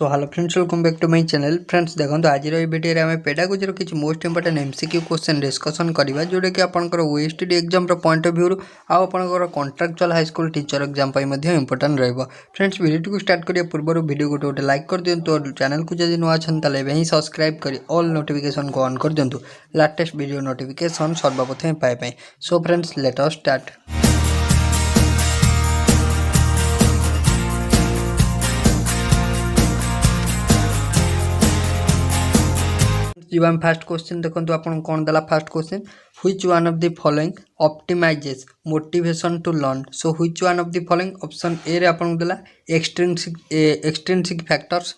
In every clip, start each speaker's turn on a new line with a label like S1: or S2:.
S1: So hello friends, welcome back to my channel. Friends देखो आज video आम pedagogy किसी most important MCQ question discussion करवा जोटा कि आपंकर OSTD exam point of view आपंकर contractual high school teacher exam important रहा। फ्रेंड्स वीडियो को स्टार्ट करिए पूर्व वीडियो गोटे लाइक कर दिंतु और चैनल को जब नुआ अच्छा ही सब्सक्राइब कर ऑल नोटिफिकेशन को ऑन कर दिंतु लेटेस्ट वीडियो नोटिफिकेशन सर्वप्रथम पाए। So friends let us start. जब हम फास्ट क्वेश्चन देखो आप कौन देला first question which one of the following optimises motivation to learn. So which one of the following option A रे आपन देला एक्सट्रिंसिक फैक्टर्स।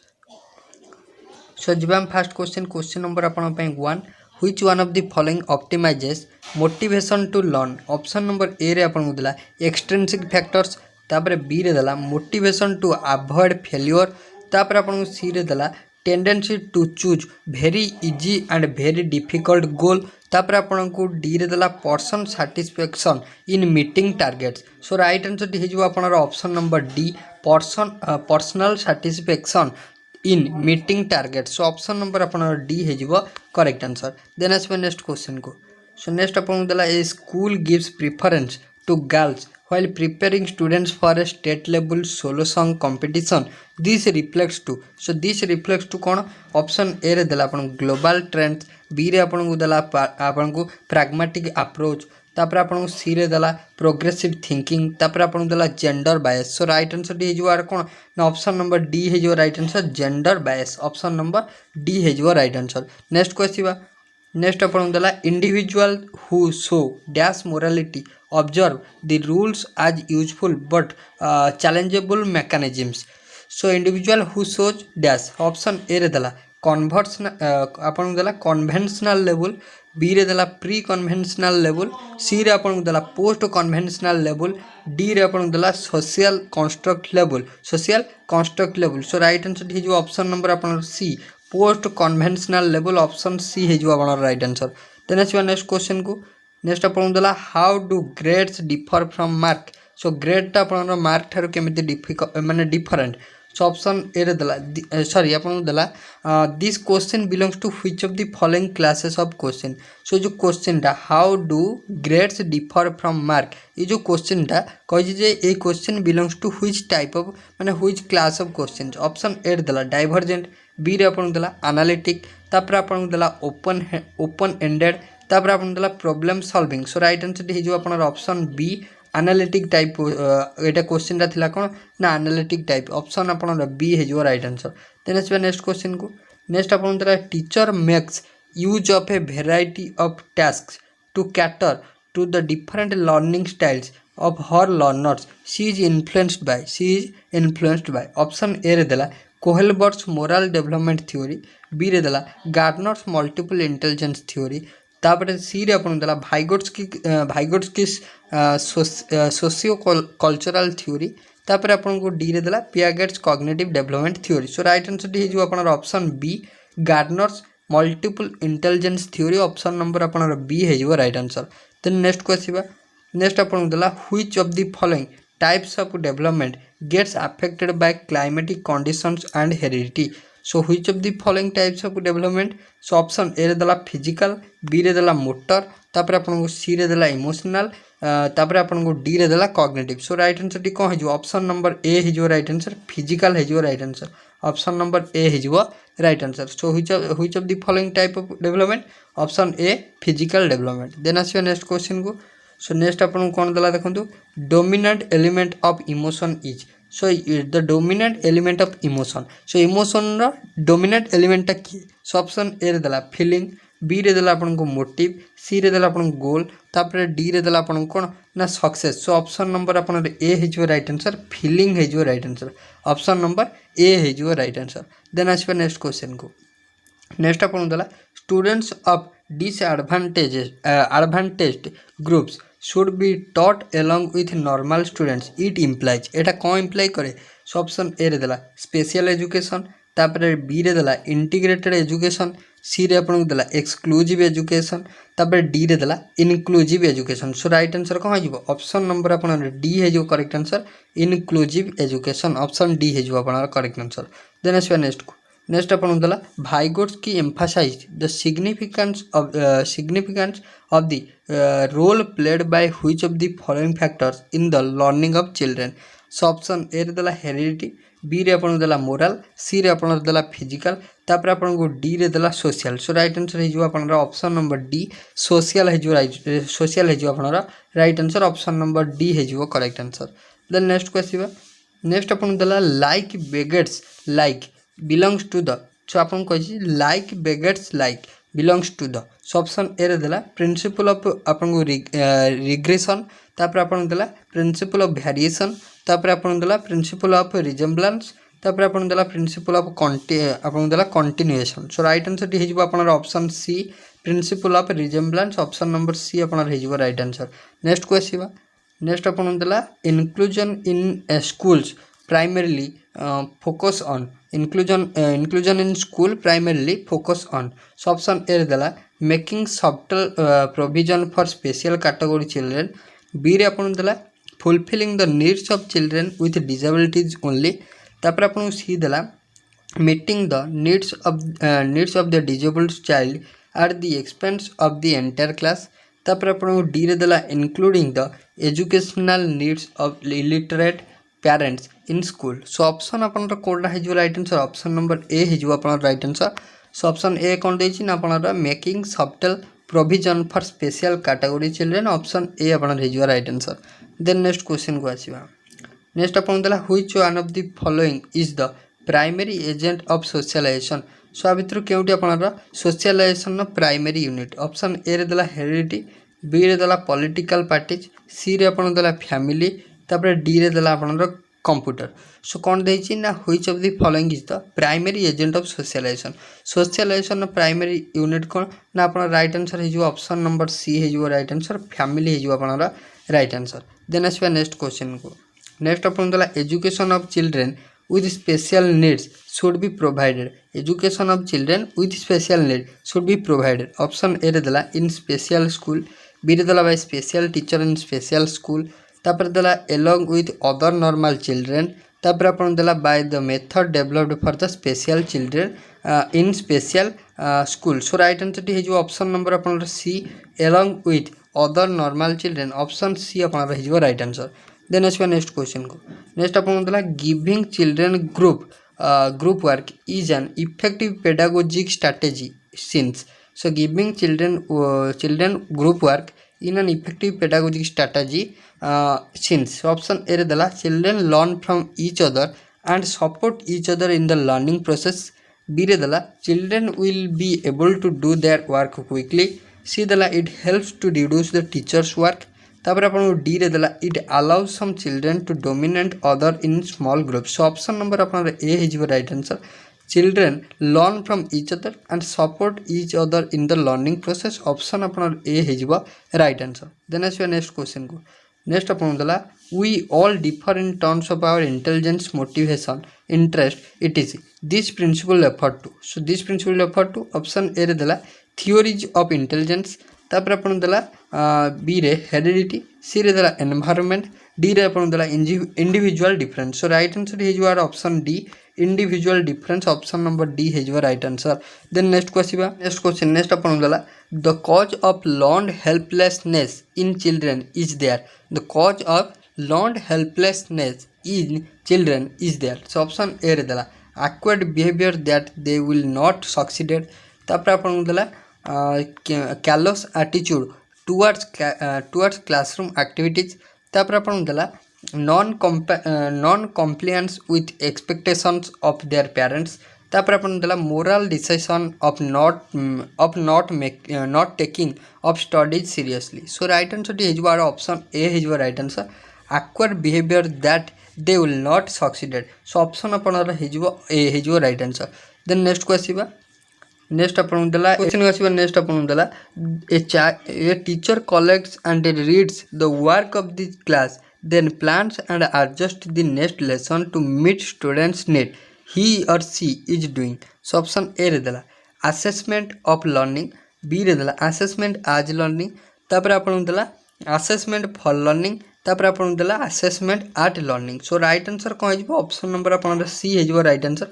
S1: सो जब हम फास्ट क्वेश्चन नंबर आपन पे 1 which one of the following optimises motivation to learn. Option number A रे आपन देला एक्सट्रिंसिक फैक्टर्स, तापर बी रे देला मोटिवेशन टू अवॉइड फेल्योर, तापर आपन सी रे देला tendency to choose very easy and very difficult goal, तापर आपन को डी रे देला person satisfaction in meeting targets. So right answer टी हो आपन option number D personal satisfaction in meeting target. So option number आपन डी हो करेक्ट आंसर। देन आसबे नेक्स्ट क्वेश्चन को। सो नेक्स्ट आपन देला a school gives preference to girls while preparing students for a state level solo song competition. This reflects to, so this reflects to कौन option A रे देला आपन global trends, B रे आपन को देला आपन को प्रैग्मेटिक अप्रोच, तापर आपन को सी रे देला प्रोग्रेसिव थिंकिंग, तापर आपन को देला gender bias. So right answer D हो कौन ना ऑप्शन नंबर डी हो right answer gender bias. Option number D हो राइट आंसर। नेक्स्ट को आसीबा। नेक्स्ट आपन देला individual who show dash morality observe the rules as useful but challengeable mechanisms. So individual who shows dash option A रे देला आपन देला conventional level, B रे देला प्री कन्वेंशनल लेवल, सी रे आपन देला पोस्ट कन्वेंशनल लेवल, डी रे आपन देला social construct level. So right answer हो ऑप्शन नंबर आपन C post conventional level. Option C हो आपन राइट आंसर। देन आसीबा नेक्स्ट क्वेश्चन को। नेक्स्ट आपन देला how do grades differ from mark. So ग्रेडटा आपन मार्क ठार केमिति माने डिफरेंट। सो ऑप्शन ए रे देला सॉरी आपन देला this question belongs to which of the following classes of question. So जो क्वेश्चन टा how do grades differ from mark, ये जो क्वेश्चन टा कहि जे a question belongs to which type of माने which class of question. Option A रे देला डाइवर्जेंट, बी रे आपन देला एनालिटिक, तापर आपन देला ओपन एंडेड, तापर आपन देला problem solving. So right answer हो आपन ऑप्शन बी एनालिटिक टाइप। एटा क्वेश्चन टा थिला कोन ना एनालिटिक टाइप। ऑप्शन आपन बी हो राइट आंसर। देन आसबे नेक्स्ट क्वेश्चन को। नेक्स्ट आपन देला teacher makes use of a variety of tasks to cater to the different learning styles of her learners. She is influenced by. Option A रे देला Kohlberg's moral development theory, B रे देला Gardner's multiple intelligence theory, तापर सी रे आपन देला भाइगोट्स्की socio cultural theory, तापर आपन को डी रे देला Piaget's cognitive development theory. So right answer हो आपन option B Gardner's multiple intelligence theory. Option number आपन बी हो राइट आंसर। देन नेक्स्ट को आसीबा। नेक्स्ट आपन देला which of the following types of development gets affected by climatic conditions and heredity. So which of the following types of development. So option A रे देला physical, B रे देला motor, तापर आपन को सी रे देला इमोशनल, तापर आपन को डी रे देला कॉग्निटिव। सो राइट आंसर टी कोन हो ऑप्शन नंबर ए हो राइट आंसर फिजिकल हो right answer. Option number A हो right answer. So which of the following type of development. Option A physical development. Then आसीबा next question को। So next आपन कौन देला देखंतु dominant element of emotion is. So the dominant element of emotion. So emotion रो dominant element की। So option A रे देला फीलिंग, बी रे देला आपन को मोटिव, सी रे देला आपन गोल, तापर डी रे देला आपन कोन ना सक्सेस। सो ऑप्शन नंबर आपन ए हो राइट आंसर फीलिंग हो right answer. Option number A हो राइट आंसर। देन आसीबा नेक्स्ट क्वेश्चन को। नेक्स्ट आपन देला students of advantaged groups should be taught along with normal students. It implies एटा कौन imply करे। सो ऑप्शन ए रे देला स्पेशल एजुकेशन, तापर बी रे देला इंटीग्रेटेड एजुकेशन, सी रे आपन देला एक्सक्लूसिव एजुकेशन, तापर डी रे देला inclusive education. So right answer कौन हो ऑप्शन नंबर आपन डी हो correct answer inclusive education. Option D हो आपन करेक्ट आंसर। देन आसवा नेक्स्ट को नेक्स्ट आपन दला Vygotsky emphasize the significance of the role played by which of the following factors in the learning of children. So option A रे दला heredity, B रे आपन दला मोरल, सी रे आपन दला फिजिकल, तापर आपन को डी रे दला सोशल। सो राइट आंसर हे जो आपन ऑप्शन नंबर डी सोशल हे जो आपन right answer option number D हे जो करेक्ट आंसर। देन नेक्स्ट को आसीबा नेक्स्ट आपन दला like begets like belongs to the. So आपन कहि like begets like belongs to the. So option A रे दला प्रिंसिपल ऑफ आपन को रिग्रेशन, तापर आपन दला प्रिंसिपल ऑफ वेरिएशन, तापर आपन दला प्रिंसिपल ऑफ रिजेम्बलेंस, तापर आपन दला प्रिंसिपल ऑफ आपन दला कंटिन्यूएशन। सो राइट आंसर टी हे जो आपन option C principle of resemblance option number C आपन हे जो राइट आंसर। नेक्स्ट को आसीबा नेक्स्ट आपन दला inclusion in schools primarily focus on inclusion in school primarily focus on। so option A दला making subtle provision for special category children, B रे अपन दला fulfilling the needs of children with disabilities only, तापर अपन सी दला meeting the needs of the disabled child at the expense of the entire class, तापर अपन D रे दला including the educational needs of illiterate parents in school. So option अपन कोडा है जो right answer option number A है जो अपन right answer. So option A कौन देछि ना अपन making subtle provision for special category children option A अपन है जो right answer. Then next question को आसीबा नेक्स्ट अपन दला which one of the following is the primary agent of socialization. So आ भितर केउटी अपन socialization primary unit. Option A रे दला हेरिडिटी, बी रे दला पॉलिटिकल पार्टीज, सी रे अपन दला फैमिली, तापर डी रे दला आपन कंप्यूटर। सो कौन देछि ना which of the following is the primary agent of socialization primary unit कौन ना आपन राइट आंसर हे जो ऑप्शन नंबर सी हे जो राइट आंसर फैमिली हे जो आपन राइट आंसर। देन आसबा नेक्स्ट क्वेश्चन को नेक्स्ट आपन दला education of children with special needs should be provided. Education of children with special need should be provided. Option A रे दला इन स्पेशल स्कूल, बी रे दला by special teacher in special school, तापर दला along with other normal children, तापर अपन दला by the method developed for the special children in special school। So right answer टी हे जो ऑप्शन नंबर अपन C along with other normal children option C अपन हे जो राइट आंसर। देन आसबा नेक्स्ट क्वेश्चन को नेक्स्ट अपन दला giving children group work is an effective pedagogic strategy since. So giving children group work in an effective pedagogic strategy since। option A रे दला children learn from each other and support each other in the learning process, B रे दला children will be able to do their work quickly, C दला it helps to reduce the teacher's work, तापर अपन D रे दला it allows some children to dominate other in small groups। so option number अपन A हे जिवो right answer children learn from each other and support each other in the learning process option अपन A हे जिवो right answer. Then आसबा next question को next अपन दला we all differ in terms of our intelligence, motivation, interest etc, this principle refer to। so this principle refer to option A रे दला theories of intelligence, तापर अपन दला B रे हेरिडिटी, सी रे दला एनवायरनमेंट, डी रे अपन दला individual difference. So right answer हे जो option D individual difference option number D हे जो राइट आंसर। देन नेक्स्ट को आसीबा नेक्स्ट क्वेश्चन नेक्स्ट अपन दला the cause of learned helplessness in children is there. The cause of learned helplessness in children is there. So option A रे दला acquired behaviour that they will not succeeded, तापर अपन दला callous attitude towards classroom activities, तापर अपन दला non compliance with expectations of their parents, तापर अपन दला moral decision of not taking of studies seriously। so right answer टी हेजो आर ऑप्शन ए हेजो right answer acquired behavior that they will not succeeded। so option अपन हेजो A हेजो राइट आंसर। देन नेक्स्ट को आसीबा नेक्स्ट अपन दला क्वेश्चन आसीबा नेक्स्ट अपन दला a teacher collects and reads the work of the class then plans and adjust the next lesson to meet students need he or she is doing। so option A रे दला assessment of learning, B रे दला assessment as learning, तापर अपन दला assessment for learning, तापर आपन देला assessment at learning so right answer कौन हो ऑप्शन नंबर अपन सी हो right answer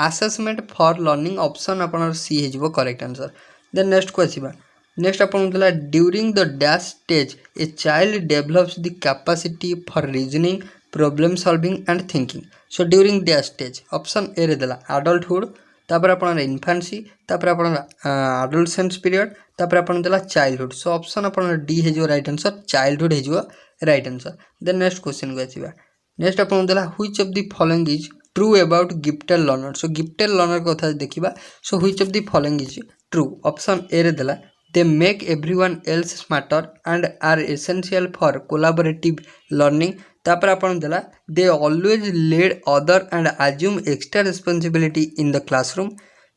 S1: assessment for learning option अपन सी हो करेक्ट आंसर। देन नेक्स्ट को आसीबा नेक्स्ट अपन देला during the dash stage a child develops the capacity for reasoning problem solving and thinking so during dash stage option A रे देला adulthood तापर अपन infancy तापर अपन एडोलसेंस पीरियड तापर अपन देला चाइल्डहुड सो ऑप्शन अपन डी हो राइट आंसर चाइल्डहुड हो right answer. Then next question को आसीबा नेक्स्ट अपन देला which of the following is true about gifted learner so gifted learner कथा देखिबा so which of the following is true option A रे देला they make everyone else smarter and are essential for collaborative learning तापर अपन देला they always lead other and assume extra responsibility in the classroom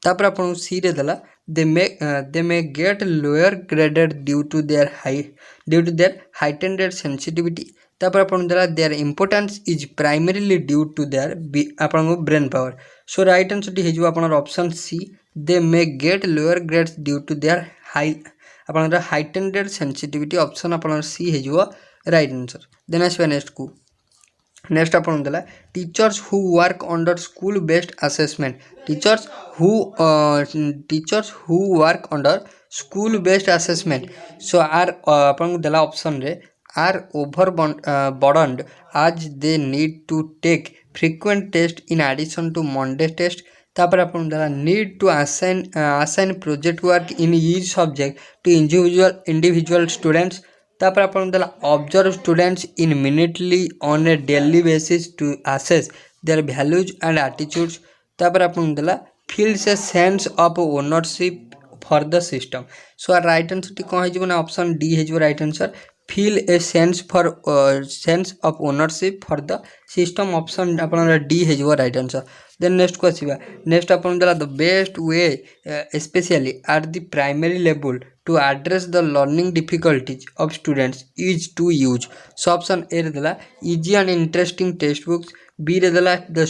S1: तापर अपन C रे देला they may get lower graded due to their heightened sensitivity तापर अपन देला their importance is primarily due to their अपन brain power so right answer टी हेजो अपन option C they may get lower grades due to their heightened sensitivity option अपन C हेजो right answer. Then आसबा नेक्स्ट को नेक्स्ट अपन देला teachers who work under school based assessment teachers who work under school based assessment so आर अपन देला option रे are overburdened as they need to take frequent test in addition to Monday test तापर अपन देला need to assign project work in each subject to individual students तापर अपन देला observe students in minutely on a daily basis to assess their values and attitudes तापर अपन देला feels a sense of ownership for the system so right answer T कौन हो option D हो right answer feel a sense of ownership for the system option अपन D हो right answer. Then next को आसीबा नेक्स्ट अपन देला the best way specially at the primary level to address the learning difficulties of students is to use so option A रे देला easy and interesting textbooks B रे देला the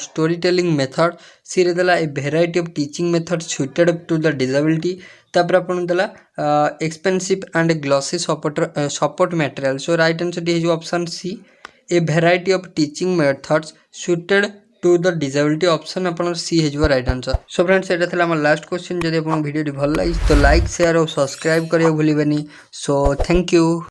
S1: storytelling method C रे देला a variety of teaching methods suited to the disability तापर अपन देला expensive and glossy support material so right answer is option C a variety of teaching methods suited to the disability option अपन C हो right answer. So friends एटा थला हमर last question जदि अपन video भल लगी तो लाइक शेयर और subscribe करियो भूलिबेनी सो थैंक यू।